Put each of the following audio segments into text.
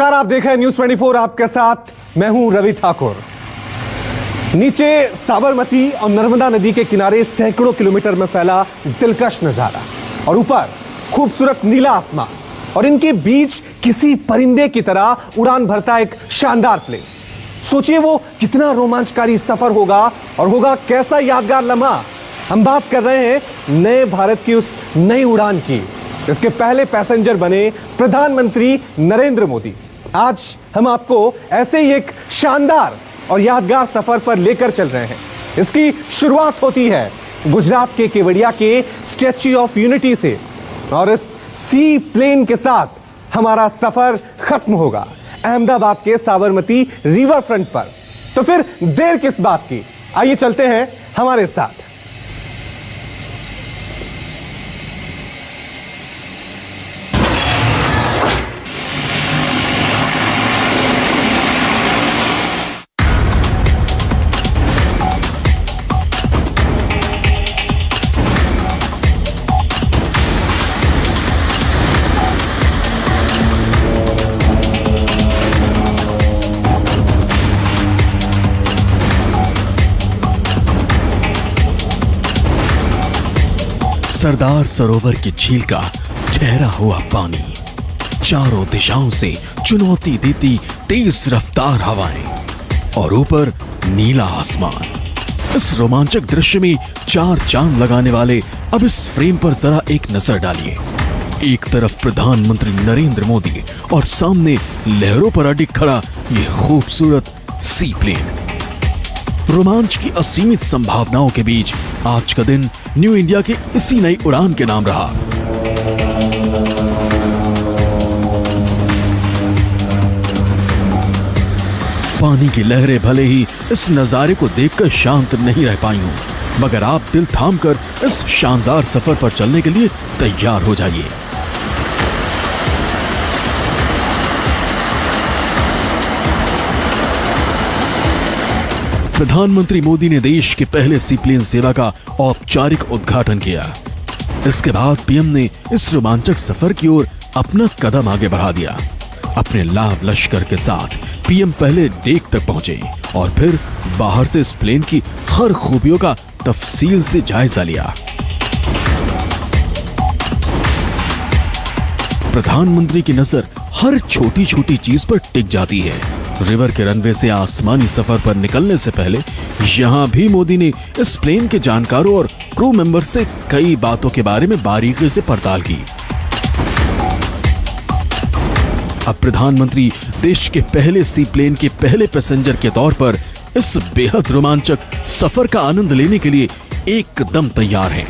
नमस्कार, आप देख रहे हैं न्यूज 24। आपके साथ मैं हूं रवि ठाकुर। नीचे साबरमती और नर्मदा नदी के किनारे सैकड़ों किलोमीटर में फैला दिलकश नजारा और ऊपर खूबसूरत नीला आसमान और इनके बीच किसी परिंदे की तरह उड़ान भरता एक शानदार प्लेन। सोचिए वो कितना रोमांचकारी सफर होगा और होगा कैसा यादगार लम्हा। हम बात कर रहे हैं नए भारत की उस नई उड़ान की। इसके पहले पैसेंजर बने प्रधानमंत्री नरेंद्र मोदी। आज हम आपको ऐसे ही एक शानदार और यादगार सफर पर लेकर चल रहे हैं। इसकी शुरुआत होती है गुजरात के केवड़िया के स्टैच्यू ऑफ यूनिटी से और इस सी प्लेन के साथ हमारा सफर खत्म होगा अहमदाबाद के साबरमती रिवर फ्रंट पर। तो फिर देर किस बात की, आइए चलते हैं हमारे साथ। सरदार सरोवर की झील का ठहरा हुआ पानी, चारों दिशाओं से चुनौती देती तेज रफ्तार हवाएं और ऊपर नीला आसमान। इस रोमांचक दृश्य में चार चांद लगाने वाले अब इस फ्रेम पर जरा एक नजर डालिए। एक तरफ प्रधानमंत्री नरेंद्र मोदी और सामने लहरों पर अडिग खड़ा ये खूबसूरत सी प्लेन। रोमांच की असीमित संभावनाओं के बीच आज का दिन न्यू इंडिया की इसी नई उड़ान के नाम रहा। पानी की लहरें भले ही इस नजारे को देखकर शांत नहीं रह पाई हूं, मगर आप दिल थामकर इस शानदार सफर पर चलने के लिए तैयार हो जाइए। प्रधानमंत्री मोदी ने देश के पहले सी प्लेन सेवा का औपचारिक उद्घाटन किया। इसके बाद पीएम ने इस रोमांचक सफर की ओर अपना कदम आगे बढ़ा दिया। अपने लाभ लश्कर के साथ पीएम पहले डेक तक पहुंचे और फिर बाहर से इस प्लेन की हर खूबियों का तफसील से जायजा लिया। प्रधानमंत्री की नजर हर छोटी छोटी चीज पर टिक जाती है। रिवर के रनवे से आसमानी सफर पर निकलने से पहले यहां भी मोदी ने इस प्लेन के जानकारों और क्रू मेंबर से कई बातों के बारे में बारीकी से पड़ताल की। अब प्रधानमंत्री देश के पहले सी प्लेन के पहले पैसेंजर के तौर पर इस बेहद रोमांचक सफर का आनंद लेने के लिए एकदम तैयार हैं।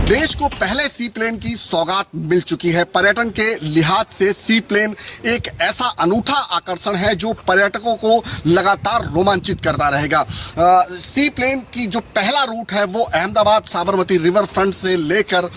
देश को पहले सी प्लेन की सौगात मिल चुकी है। पर्यटन के लिहाज से सी प्लेन एक ऐसा अनूठा आकर्षण है जो पर्यटकों को लगातार रोमांचित करता रहेगा। सी प्लेन की जो पहला रूट है वो अहमदाबाद साबरमती रिवर फ्रंट से लेकर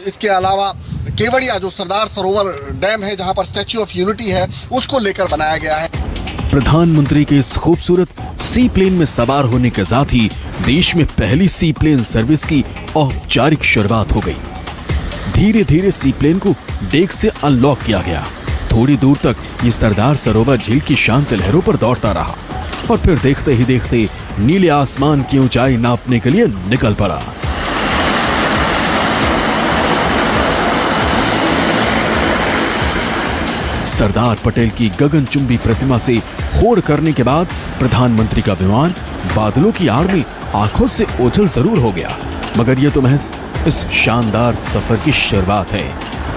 इसके अलावा केवड़िया जो सरदार सरोवर डैम है जहां पर स्टैच्यू ऑफ यूनिटी है उसको लेकर बनाया गया है। प्रधानमंत्री के इस खूबसूरत सी प्लेन में सवार होने के साथ ही देश में पहली सी प्लेन सर्विस की औपचारिक शुरुआत हो गई। धीरे धीरे सी प्लेन को डेक से अनलॉक किया गया। थोड़ी दूर तक ये सरदार सरोवर झील की शांत लहरों पर दौड़ता रहा और फिर देखते ही देखते नीले आसमान की ऊंचाई नापने के लिए निकल पड़ा। सरदार पटेल की गगनचुंबी प्रतिमा से होड़ करने के बाद प्रधानमंत्री का विमान बादलों की आड़ में आंखों से ओझल जरूर हो गया, मगर यह तो महज इस शानदार सफर की शुरुआत है।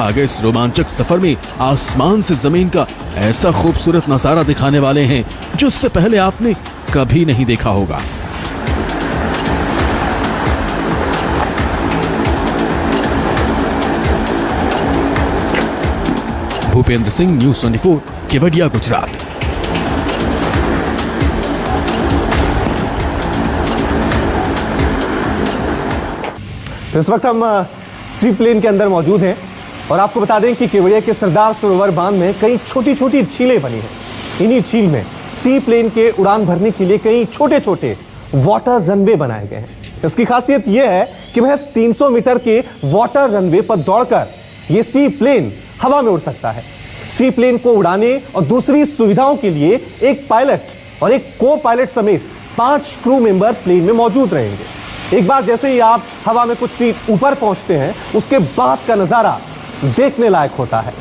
आगे इस रोमांचक सफर में आसमान से जमीन का ऐसा खूबसूरत नजारा दिखाने वाले हैं जो इससे पहले आपने कभी नहीं देखा होगा। भूपेंद्र सिंह, न्यूज 24, केवड़िया, गुजरात। इस वक्त हम सी प्लेन के अंदर मौजूद हैं और आपको बता दें कि केवड़िया के सरदार सरोवर बांध में कई छोटी छोटी झीलें बनी हैं। इन्हीं झील में सी प्लेन के उड़ान भरने के लिए कई छोटे छोटे वाटर रनवे बनाए गए हैं। इसकी खासियत यह है कि महज 300 मीटर के वाटर रनवे पर दौड़कर ये सी प्लेन हवा में उड़ सकता है। सी प्लेन को उड़ाने और दूसरी सुविधाओं के लिए एक पायलट और एक को पायलट समेत 5 क्रू मेंबर प्लेन में मौजूद रहेंगे। एक बार जैसे ही आप हवा में कुछ फीट ऊपर पहुंचते हैं, उसके बाद का नजारा देखने लायक होता है।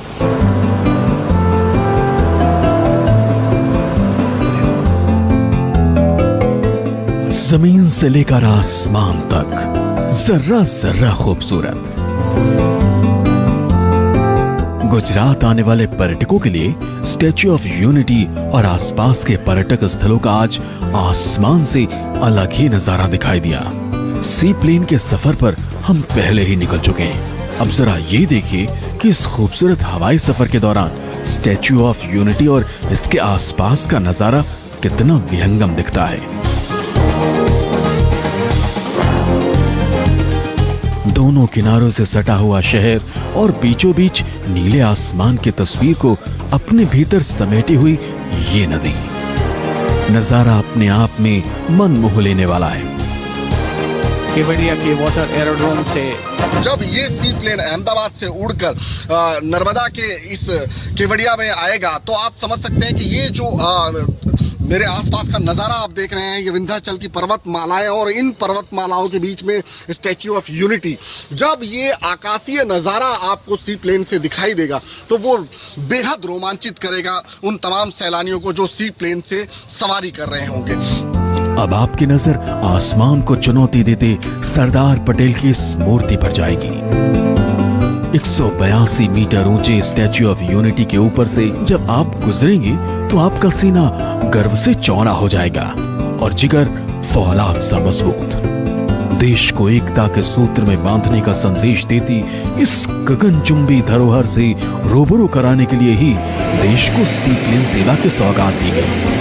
जमीन से लेकर आसमान तक जर्रा जर्रा खूबसूरत। गुजरात आने वाले पर्यटकों के लिए स्टैच्यू ऑफ यूनिटी और आसपास के पर्यटक स्थलों का आज आसमान से अलग ही नजारा दिखाई दिया। सी प्लेन के सफर पर हम पहले ही निकल चुके हैं। अब जरा ये देखिए कि इस खूबसूरत हवाई सफर के दौरान स्टैच्यू ऑफ यूनिटी और इसके आसपास का नजारा कितना विहंगम दिखता है। दोनों किनारों से सटा हुआ शहर और बीचों बीच नीले आसमान की तस्वीर को अपने भीतर समेटी हुई ये नदी, नजारा अपने आप में मन मोह लेने वाला है। केवड़िया के वाटर एरोड्रोम से जब ये सी प्लेन अहमदाबाद से उड़कर नर्मदा के इस केवड़िया में आएगा तो आप समझ सकते हैं कि ये जो मेरे आसपास का नजारा आप देख रहे हैं, ये विंध्याचल की पर्वतमालाएं और इन पर्वतमालाओं के बीच में स्टैच्यू ऑफ यूनिटी, जब ये आकाशीय नजारा आपको सी प्लेन से दिखाई देगा तो वो बेहद रोमांचित करेगा उन तमाम सैलानियों को जो सी प्लेन से सवारी कर रहे होंगे। अब आपकी नजर आसमान को चुनौती देते सरदार पटेल की इस मूर्ति पर जाएगी। 182 मीटर ऊंचे स्टैच्यू ऑफ यूनिटी के ऊपर से जब आप गुजरेंगे तो आपका सीना गर्व से चौड़ा हो जाएगा और जिगर फौलाद सा मजबूत। देश को एकता के सूत्र में बांधने का संदेश देती इस गगनचुंबी धरोहर से रूबरू कराने के लिए ही देश को सी प्लेन सेवा की सौगात दी गई।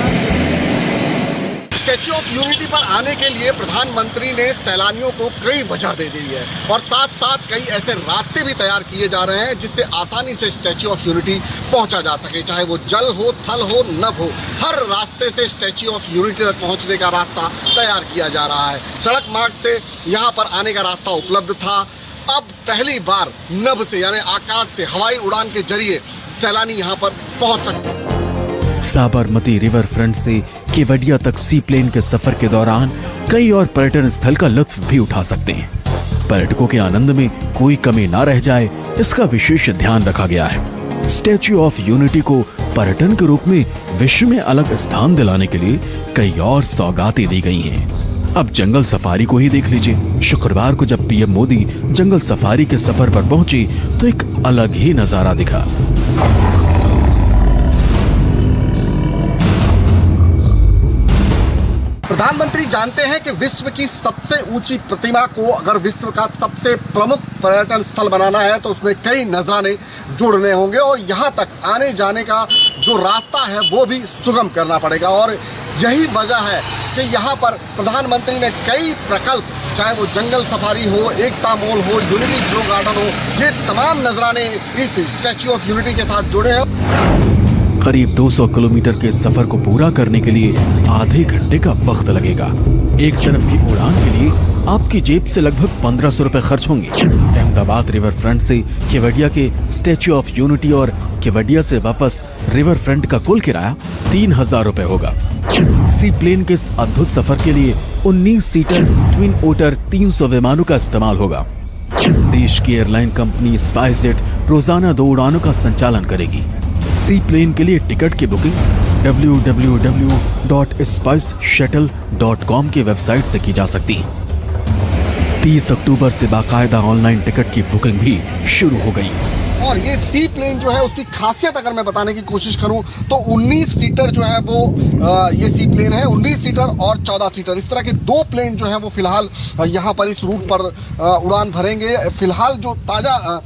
स्टैच्यू ऑफ यूनिटी पर आने के लिए प्रधानमंत्री ने सैलानियों को कई वजह दे दी है और साथ साथ कई ऐसे रास्ते भी तैयार किए जा रहे हैं जिससे आसानी से स्टैच्यू ऑफ यूनिटी पहुंचा जा सके, चाहे वो जल हो, थल हो, नभ हो, हर रास्ते से स्टैच्यू ऑफ यूनिटी तक पहुंचने का रास्ता तैयार किया जा रहा है। सड़क मार्ग से यहाँ पर आने का रास्ता उपलब्ध था, अब पहली बार नभ से यानी आकाश से हवाई उड़ान के जरिए सैलानी यहाँ पर पहुंच सकते हैं। साबरमती रिवर फ्रंट से केवड़िया तक सी प्लेन के सफर के दौरान कई और पर्यटन स्थल का लुत्फ भी उठा सकते हैं। पर्यटकों के आनंद में कोई कमी ना रह जाए, इसका विशेष ध्यान रखा गया है। स्टैच्यू ऑफ यूनिटी को पर्यटन के रूप में विश्व में अलग स्थान दिलाने के लिए कई और सौगातें दी गई हैं। अब जंगल सफारी को ही देख लीजिए। शुक्रवार को जब पीएम मोदी जंगल सफारी के सफर पर पहुंचे तो एक अलग ही नजारा दिखा। प्रधानमंत्री जानते हैं कि विश्व की सबसे ऊंची प्रतिमा को अगर विश्व का सबसे प्रमुख पर्यटन स्थल बनाना है तो उसमें कई नजराने जोड़ने होंगे और यहाँ तक आने जाने का जो रास्ता है वो भी सुगम करना पड़ेगा। और यही वजह है कि यहाँ पर प्रधानमंत्री ने कई प्रकल्प, चाहे वो जंगल सफारी हो, एकता मॉल हो, यूनिटी ग्रो गार्डन हो, ये तमाम नजराने इस स्टैच्यू ऑफ यूनिटी के साथ जुड़े हैं। करीब 200 किलोमीटर के सफर को पूरा करने के लिए आधे घंटे का वक्त लगेगा। एक तरफ की उड़ान के लिए आपकी जेब से लगभग 1500 रुपए खर्च होंगे। अहमदाबाद रिवर फ्रंट से केवड़िया के स्टैच्यू ऑफ यूनिटी और केवड़िया से वापस रिवर फ्रंट का कुल किराया 3000 रुपए होगा। सी प्लेन के इस अद्भुत सफर के लिए 19 सीटर ट्विन ओटर 300 विमानों का इस्तेमाल होगा। देश की एयरलाइन कंपनी स्पाइसजेट रोजाना 2 उड़ानों का संचालन करेगी। सी प्लेन के लिए टिकट की बुकिंग www.spiceshuttle.com की वेबसाइट से की जा सकती है। 30 अक्टूबर से बाकायदा ऑनलाइन टिकट की बुकिंग भी शुरू हो गई। और ये सी प्लेन जो है उसकी खासियत अगर मैं बताने की कोशिश करूं तो 19 सीटर जो है वो ये सी प्लेन है, 19 सीटर और 14 सीटर, इस तरह के 2 प्लेन जो है वो फिलहाल यहाँ पर इस रूट पर उड़ान भरेंगे। फिलहाल जो ताज़ा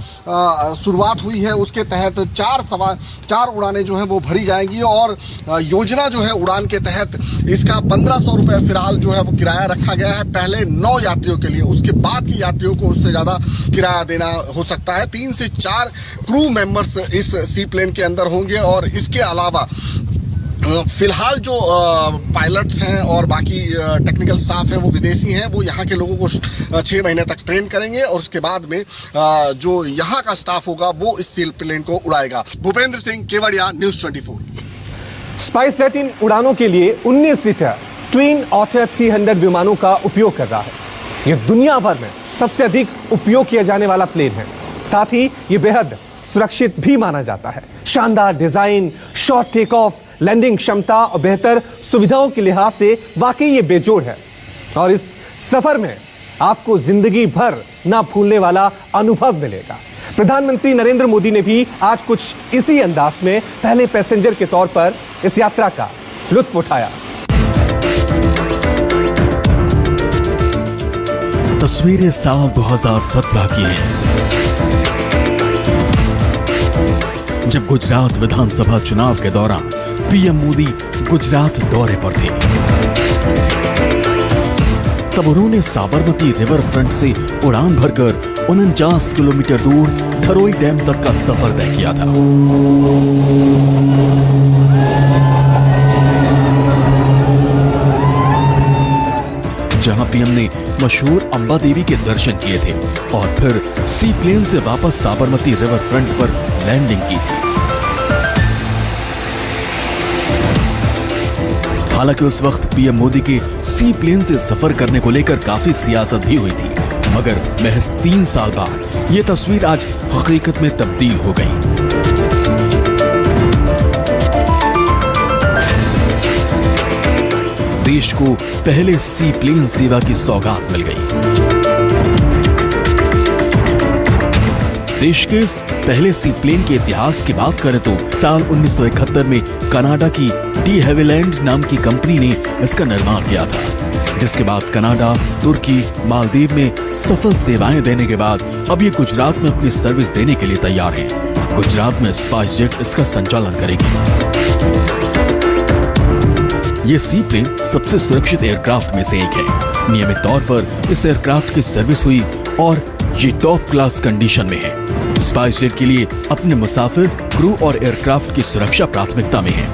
शुरुआत हुई है उसके तहत 4 उड़ानें जो है वो भरी जाएंगी और योजना जो है उड़ान के तहत इसका 1500 रुपये फिलहाल जो है वो किराया रखा गया है पहले 9 यात्रियों के लिए। उसके बाद की यात्रियों को उससे ज़्यादा किराया देना हो सकता है। 3 से 4 क्रू मेंबर्स इस सी प्लेन के अंदर होंगे और इसके अलावा फिलहाल जो पायलट्स हैं और बाकी टेक्निकल स्टाफ है वो विदेशी हैं। वो यहाँ के लोगों को 6 महीने तक ट्रेन करेंगे और उसके बाद में जो यहाँ का स्टाफ होगा वो इस सी प्लेन को उड़ाएगा। Bhupendra Singh, Kevadia, news 24। SpiceJet इन उड़ानों के लिए 19 सीटर ट्विन ऑटर 300 विमानों का उपयोग कर रहा है। यह दुनिया भर में सबसे अधिक उपयोग किया जाने वाला प्लेन है। साथ ही यह बेहद सुरक्षित भी माना जाता है। शानदार design, short take off, landing क्षमता और बेहतर सुविधाओं के लिहाज से वाकई ये बेजोड़ है और इस सफर में आपको जिंदगी भर ना भूलने वाला अनुभव मिलेगा। प्रधानमंत्री नरेंद्र मोदी ने भी आज कुछ इसी अंदाज में पहले पैसेंजर के तौर पर इस यात्रा का लुत्फ उठाया। तस्वीरें साल 2017 की हैं, जब गुजरात विधानसभा चुनाव के दौरान पीएम मोदी गुजरात दौरे पर थे। तब उन्होंने साबरमती रिवर फ्रंट से उड़ान भरकर 49 किलोमीटर दूर धरोई डैम तक का सफर तय किया था। जहां पीएम ने मशहूर अंबा देवी के दर्शन किए थे और फिर सी प्लेन से वापस साबरमती रिवर फ्रंट पर लैंडिंग की थी। हालांकि उस वक्त पीएम मोदी के सी प्लेन से सफर करने को लेकर काफी सियासत भी हुई थी, मगर महज 3 साल बाद ये तस्वीर आज हकीकत में तब्दील हो गई। देश को पहले सी प्लेन सेवा की सौगात मिल गई। देश के इस पहले सी प्लेन के इतिहास की बात करें तो साल 1971 में कनाडा की डी हेविलैंड नाम की कंपनी ने इसका निर्माण किया था, जिसके बाद कनाडा, तुर्की, मालदीव में सफल सेवाएं देने के बाद अब ये गुजरात में अपनी सर्विस देने के लिए तैयार है। गुजरात में स्पाइस जेट इसका संचालन करेगी। ये सी प्लेन सबसे सुरक्षित एयरक्राफ्ट में से एक है। नियमित तौर पर इस एयरक्राफ्ट की सर्विस हुई और ये टॉप क्लास कंडीशन में है। स्पाइस जेट के लिए अपने मुसाफिर, क्रू और एयरक्राफ्ट की सुरक्षा प्राथमिकता में है।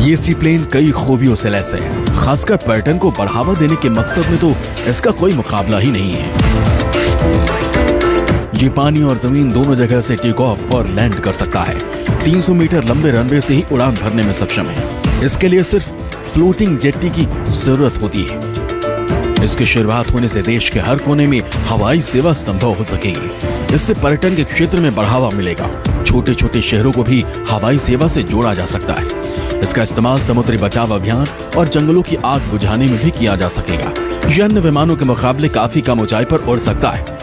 ये सी प्लेन कई खूबियों से लैस है। खासकर पर्यटन को बढ़ावा देने के मकसद में तो इसका कोई मुकाबला ही नहीं है। ये पानी और जमीन दोनों जगह से टेक ऑफ और लैंड कर सकता है। 300 मीटर लंबे रनवे से ही उड़ान भरने में सक्षम है। इसके लिए सिर्फ फ्लोटिंग जेट्टी की जरूरत होती है। इसकी शुरुआत होने से देश के हर कोने में हवाई सेवा संभव हो सकेगी। इससे पर्यटन के क्षेत्र में बढ़ावा मिलेगा। छोटे छोटे शहरों को भी हवाई सेवा से जोड़ा जा सकता है। इसका इस्तेमाल समुद्री बचाव अभियान और जंगलों की आग बुझाने में भी किया जा सकेगा। यह अन्य विमानों के मुकाबले काफी कम ऊंचाई पर उड़ सकता है।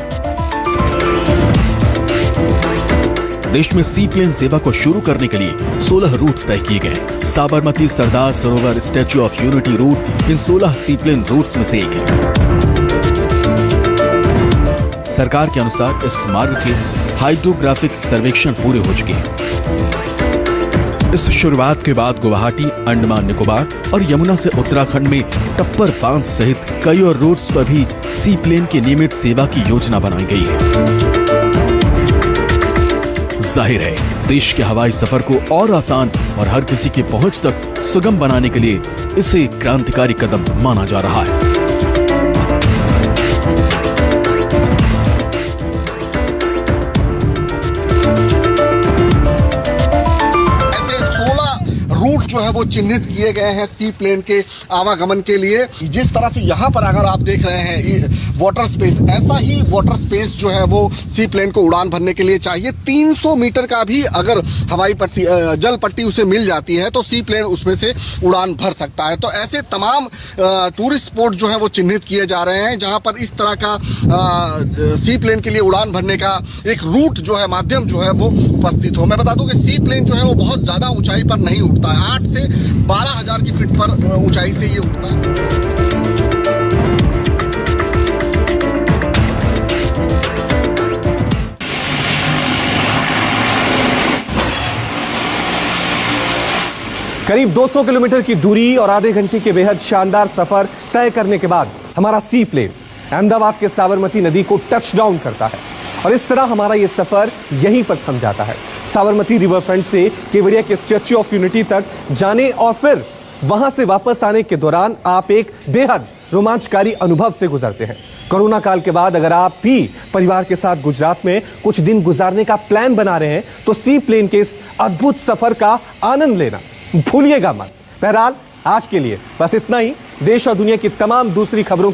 देश में सी प्लेन सेवा को शुरू करने के लिए 16 रूट्स तय किए गए। Sabarmati, Sardar Sarovar, statue of unity route in 16 sea plane routes में से एक है। सरकार के अनुसार इस मार्ग के हाइड्रोग्राफिक सर्वेक्षण पूरे हो चुके हैं। इस शुरुआत के बाद गुवाहाटी, अंडमान निकोबार और यमुना से उत्तराखंड में टप्पर बांध सहित कई और रूट्स पर भी सी प्लेन की नियमित सेवा की योजना बनाई गई है। जाहिर है, देश के हवाई सफर को और आसान और हर किसी की पहुंच तक सुगम बनाने के लिए इसे क्रांतिकारी कदम माना जा रहा है। रूट जो है वो चिन्हित किए गए हैं सी प्लेन के आवागमन के लिए। जिस तरह से यहाँ पर अगर आप देख रहे हैं वाटर स्पेस, ऐसा ही वाटर स्पेस जो है वो सी प्लेन को उड़ान भरने के लिए चाहिए। 300 मीटर का भी अगर हवाई पट्टी, जल पट्टी उसे मिल जाती है तो सी प्लेन उसमें से उड़ान भर सकता है। तो ऐसे तमाम टूरिस्ट स्पॉट जो है वो चिन्हित किए जा रहे हैं जहाँ पर इस तरह का सी प्लेन के लिए उड़ान भरने का एक रूट जो है, माध्यम जो है वो उपस्थित हो। मैं बता दूं कि सी प्लेन जो है वो बहुत ज़्यादा ऊंचाई पर नहीं उड़ता है। 8 से 12,000 की फीट पर ऊंचाई से ये उड़ता है। करीब 200 किलोमीटर की दूरी और आधे घंटे के बेहद शानदार सफर तय करने के बाद हमारा सी प्लेन अहमदाबाद के साबरमती नदी को टच डाउन करता है और इस तरह हमारा ये सफर यहीं पर थम जाता है। साबरमती रिवर फ्रंट से केवड़िया के स्टैच्यू ऑफ यूनिटी तक जाने और फिर वहां से वापस आने के दौरान आप एक बेहद रोमांचकारी अनुभव से गुजरते हैं। कोरोना काल के बाद अगर आप भी परिवार के साथ गुजरात में कुछ दिन गुजारने का प्लान बना रहे हैं तो सी प्लेन के इस अद्भुत सफर का आनंद लेना भूलिएगा मत। बहरहाल आज के लिए बस इतना ही। देश और दुनिया की तमाम दूसरी खबरों की